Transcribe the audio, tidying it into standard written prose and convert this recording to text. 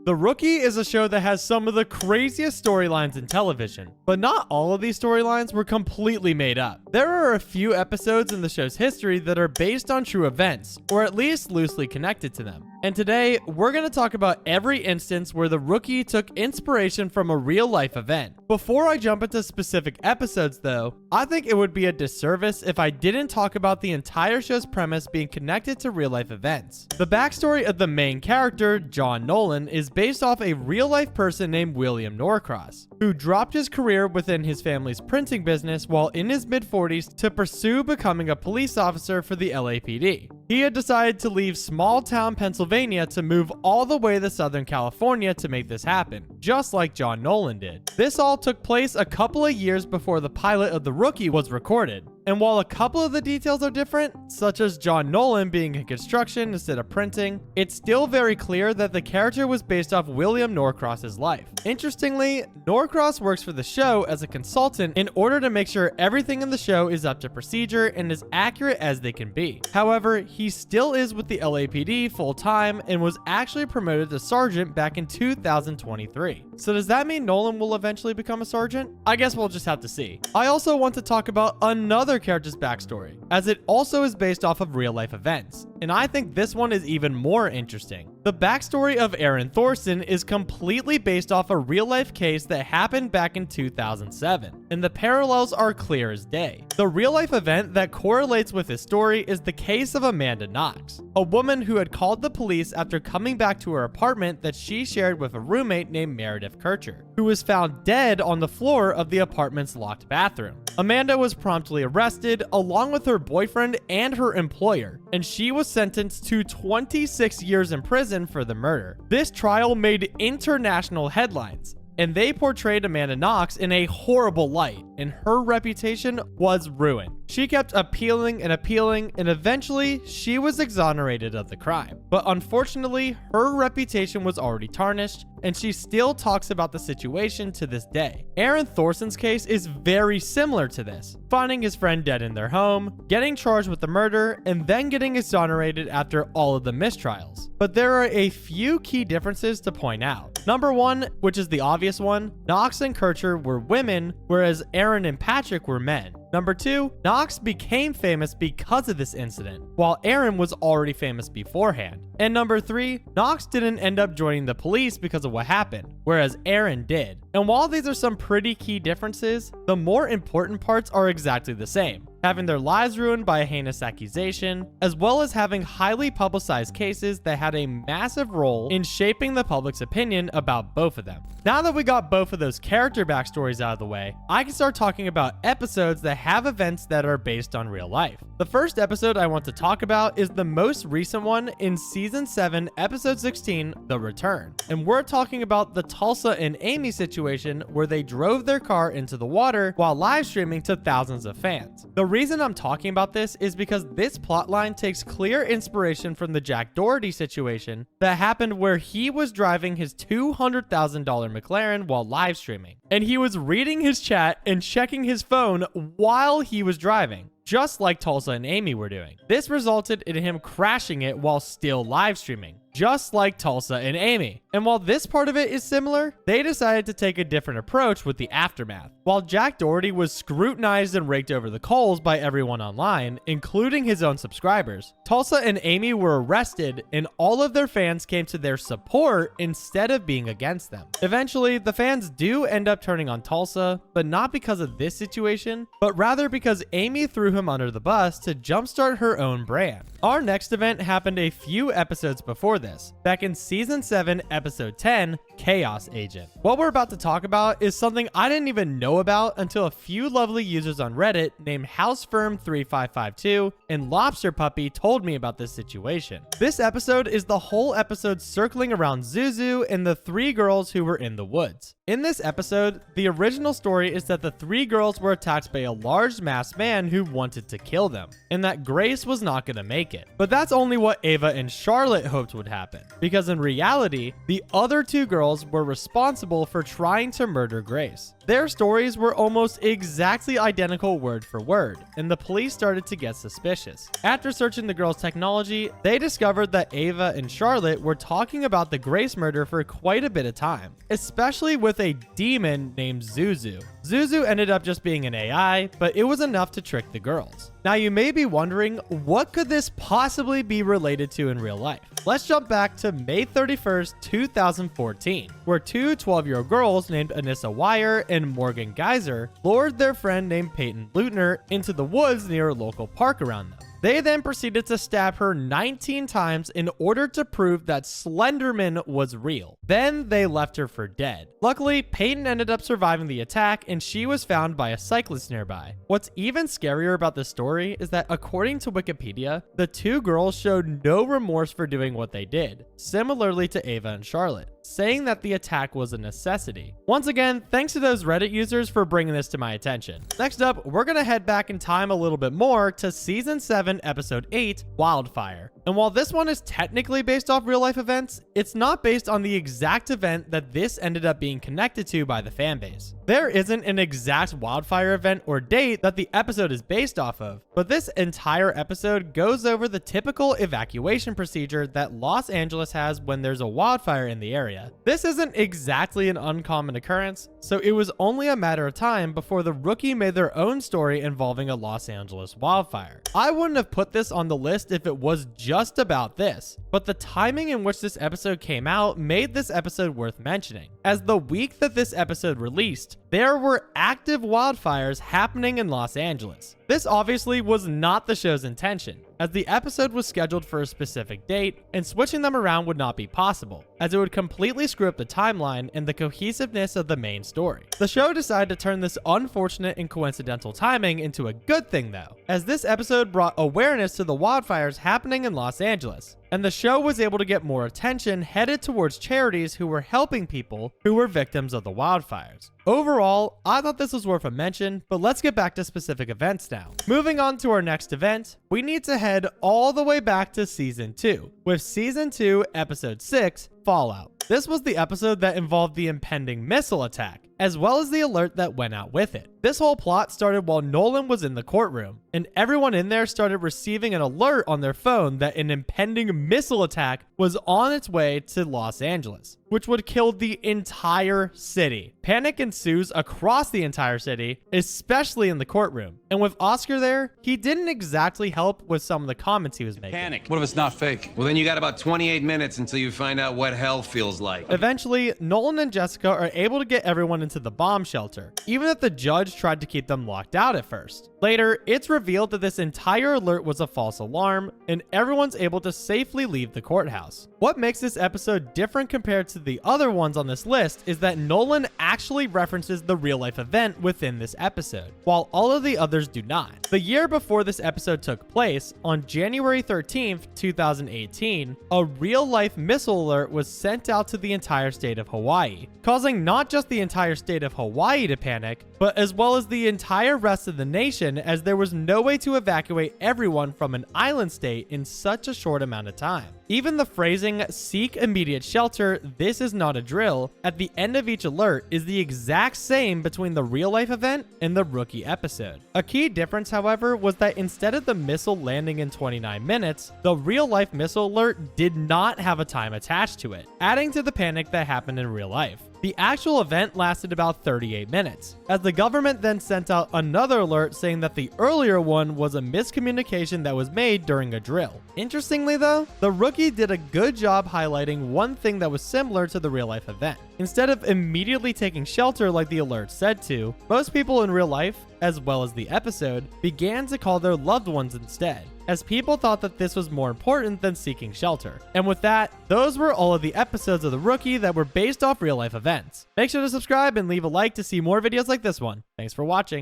The Rookie is a show that has some of the craziest storylines in television, but not all of these storylines were completely made up. There are a few episodes in the show's history that are based on true events, or at least loosely connected to them. And today, we're going to talk about every instance where The Rookie took inspiration from a real-life event. Before I jump into specific episodes though, I think it would be a disservice if I didn't talk about the entire show's premise being connected to real-life events. The backstory of the main character, John Nolan, is based off a real-life person named William Norcross, who dropped his career within his family's printing business while in his mid-40s to pursue becoming a police officer for the LAPD. He had decided to leave small-town Pennsylvania to move all the way to Southern California to make this happen, just like John Nolan did. This all took place a couple of years before the pilot of The Rookie was recorded. And while a couple of the details are different, such as John Nolan being in construction instead of printing, it's still very clear that the character was based off William Norcross's life. Interestingly, Norcross works for the show as a consultant in order to make sure everything in the show is up to procedure and as accurate as they can be. However, he still is with the LAPD full-time and was actually promoted to sergeant back in 2023. So does that mean Nolan will eventually become a sergeant? I guess we'll just have to see. I also want to talk about another character's backstory, as it also is based off of real-life events, and I think this one is even more interesting. The backstory of Aaron Thorson is completely based off a real-life case that happened back in 2007, and the parallels are clear as day. The real-life event that correlates with this story is the case of Amanda Knox, a woman who had called the police after coming back to her apartment that she shared with a roommate named Meredith Kircher, who was found dead on the floor of the apartment's locked bathroom. Amanda was promptly arrested along with her boyfriend and her employer, and she was sentenced to 26 years in prison for the murder. This trial made international headlines, and they portrayed Amanda Knox in a horrible light, and her reputation was ruined. She kept appealing, and eventually she was exonerated of the crime. But unfortunately, her reputation was already tarnished, and she still talks about the situation to this day. Aaron Thorson's case is very similar to this, finding his friend dead in their home, getting charged with the murder, and then getting exonerated after all of the mistrials. But there are a few key differences to point out. Number one, which is the obvious one, Knox and Kircher were women, whereas Aaron and Patrick were men. Number two, Knox became famous because of this incident, while Aaron was already famous beforehand. And number three, Knox didn't end up joining the police because of what happened, whereas Aaron did. And while these are some pretty key differences, the more important parts are exactly the same. Having their lives ruined by a heinous accusation, as well as having highly publicized cases that had a massive role in shaping the public's opinion about both of them. Now that we got both of those character backstories out of the way, I can start talking about episodes that have events that are based on real life. The first episode I want to talk about is the most recent one in Season 7, Episode 16, The Return. And we're talking about the Tulsa and Amy situation where they drove their car into the water while live streaming to thousands of fans. The reason I'm talking about this is because this plotline takes clear inspiration from the Jack Doherty situation that happened where he was driving his $200,000 McLaren while live streaming, and he was reading his chat and checking his phone while he was driving, just like Tulsa and Amy were doing. This resulted in him crashing it while still live streaming, just like Tulsa and Amy. And while this part of it is similar, they decided to take a different approach with the aftermath. While Jack Doherty was scrutinized and raked over the coals by everyone online, including his own subscribers, Tulsa and Amy were arrested and all of their fans came to their support instead of being against them. Eventually, the fans do end up turning on Tulsa, but not because of this situation, but rather because Amy threw him under the bus to jumpstart her own brand. Our next event happened a few episodes before this, back in Season 7, Episode 10, Chaos Agent. What we're about to talk about is something I didn't even know about until a few lovely users on Reddit named HouseFirm3552 and Lobster Puppy told me about this situation. This episode is the whole episode circling around Zuzu and the three girls who were in the woods. In this episode, the original story is that the three girls were attacked by a large masked man who wanted to kill them, and that Grace was not going to make it. But that's only what Ava and Charlotte hoped would happen, because in reality, the the other two girls were responsible for trying to murder Grace. Their stories were almost exactly identical word for word, and the police started to get suspicious. After searching the girls' technology, they discovered that Ava and Charlotte were talking about the Grace murder for quite a bit of time, especially with a demon named Zuzu. Zuzu ended up just being an AI, but it was enough to trick the girls. Now you may be wondering, what could this possibly be related to in real life? Let's jump back to May 31st, 2014, where two 12-year-old girls named Anissa Wire and Morgan Geyser lured their friend named Peyton Lutner into the woods near a local park around them. They then proceeded to stab her 19 times in order to prove that Slenderman was real. Then they left her for dead. Luckily, Peyton ended up surviving the attack and she was found by a cyclist nearby. What's even scarier about this story is that according to Wikipedia, the two girls showed no remorse for doing what they did, similarly to Ava and Charlotte, saying that the attack was a necessity. Once again, thanks to those Reddit users for bringing this to my attention. Next up, we're gonna head back in time a little bit more to Season 7, Episode 8, Wildfire. And while this one is technically based off real life events, it's not based on the exact event that this ended up being connected to by the fanbase. There isn't an exact wildfire event or date that the episode is based off of, but this entire episode goes over the typical evacuation procedure that Los Angeles has when there's a wildfire in the area. This isn't exactly an uncommon occurrence, so it was only a matter of time before the Rookie made their own story involving a Los Angeles wildfire. I wouldn't have put this on the list if it was just about this, but the timing in which this episode came out made this episode worth mentioning, as the week that this episode released, there were active wildfires happening in Los Angeles. This obviously was not the show's intention, as the episode was scheduled for a specific date, and switching them around would not be possible, as it would completely screw up the timeline and the cohesiveness of the main story. The show decided to turn this unfortunate and coincidental timing into a good thing though, as this episode brought awareness to the wildfires happening in Los Angeles, and the show was able to get more attention headed towards charities who were helping people who were victims of the wildfires. Overall, I thought this was worth a mention, but let's get back to specific events now. Moving on to our next event, we need to head all the way back to Season 2, with Season 2, Episode 6, Fallout. This was the episode that involved the impending missile attack, as well as the alert that went out with it. This whole plot started while Nolan was in the courtroom, and everyone in there started receiving an alert on their phone that an impending missile attack was on its way to Los Angeles, which would kill the entire city. Panic ensues across the entire city, especially in the courtroom. And with Oscar there, he didn't exactly help with some of the comments he was making. Panic. What if it's not fake? Well, then you got about 28 minutes until you find out what hell feels like. Eventually, Nolan and Jessica are able to get everyone into the bomb shelter, even if the judge tried to keep them locked out at first. Later, it's revealed that this entire alert was a false alarm, and everyone's able to safely leave the courthouse. What makes this episode different compared to the other ones on this list is that Nolan actually references the real-life event within this episode, while all of the others do not. The year before this episode took place, on January 13th, 2018, a real-life missile alert was sent out to the entire state of Hawaii, causing not just the entire state of Hawaii to panic, but as well as the entire rest of the nation, as there was no way to evacuate everyone from an island state in such a short amount of time. Even the phrasing, "seek immediate shelter, this is not a drill," at the end of each alert is the exact same between the real-life event and the Rookie episode. A key difference, however, was that instead of the missile landing in 29 minutes, the real-life missile alert did not have a time attached to it, adding to the panic that happened in real life. The actual event lasted about 38 minutes, as the government then sent out another alert saying that the earlier one was a miscommunication that was made during a drill. Interestingly though, the Rookie did a good job highlighting one thing that was similar to the real-life event. Instead of immediately taking shelter like the alert said to, most people in real life, as well as the episode, began to call their loved ones instead, as people thought that this was more important than seeking shelter. And with that, those were all of the episodes of The Rookie that were based off real life events. Make sure to subscribe and leave a like to see more videos like this one. Thanks for watching.